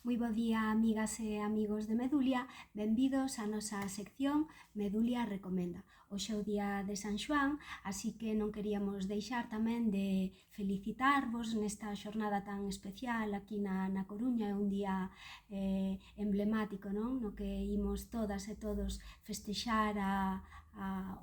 Moi bo día, amigas e amigos de Medulia, benvidos á nosa sección Medulia Recomenda. Hoxe é o día de San Xoán, así que non queríamos deixar tamén de felicitarvos nesta xornada tan especial aquí na Coruña. É un día emblemático, non? No que imos todas e todos festexar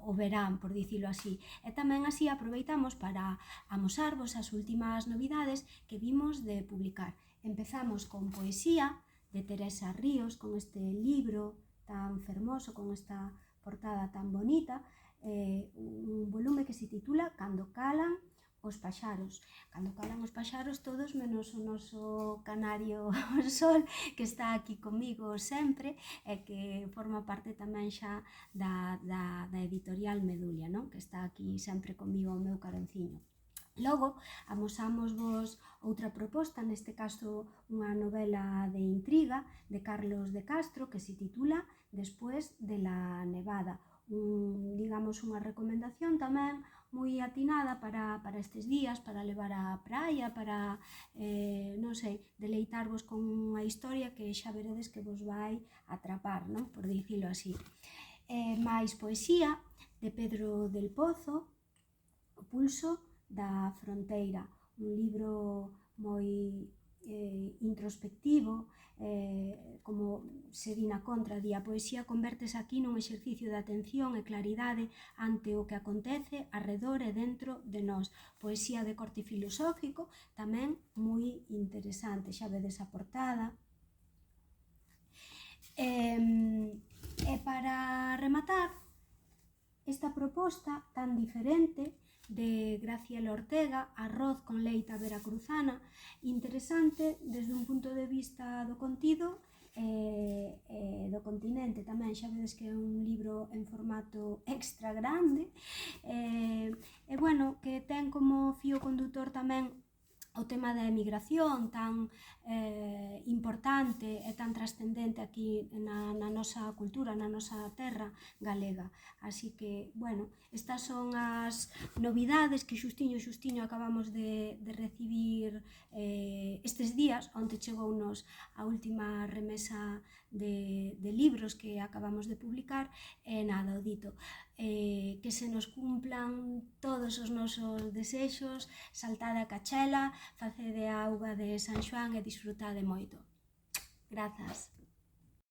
o verán, por dicilo así. E tamén así aproveitamos para amosarvos as últimas novidades que vimos de publicar. Empezamos con poesía de Teresa Ríos, con este libro tan fermoso, con esta portada tan bonita, un volume que se titula Cando calan os paxaros. Cando calan os paxaros todos menos o noso canario Sol, que está aquí comigo sempre e que forma parte tamén xa da editorial Medulia, non? Que está aquí sempre comigo o meu caronciño. Logo, amosámosvos outra proposta, neste caso unha novela de intriga de Carlos de Castro que se titula Después de la nevada. Digamos unha recomendación tamén moi atinada para estes días, para levar á praia, para, non sei, deleitarvos con unha historia que xa veredes que vos vai atrapar, non? Por dicilo así. Mais poesía de Pedro del Pozo, O pulso da fronteira, un libro moi introspectivo, como se di na contra, a poesía convértese aquí nun exercicio de atención e claridade ante o que acontece arredor e dentro de nós. Poesía de corte filosófico, tamén moi interesante, xa vedes a portada. E para rematar, esta proposta tan diferente de Graciela Ortega, Arroz con leita veracruzana, interesante desde un punto de vista do contido e do continente tamén. Xa vedes que é un libro en formato extra grande e bueno, que ten como fío condutor tamén o tema da emigración tan importante e tan trascendente aquí na nosa cultura, na nosa terra galega. Así que, bueno, estas son as novidades que xustiño acabamos de recibir estes días, onde chegounos a última remesa de libros que acabamos de publicar. E nada, o dito, que se nos cumplan todos os nosos desexos, saltade a cachela, facede a auga de San Xoán e disfrutade moito. Grazas.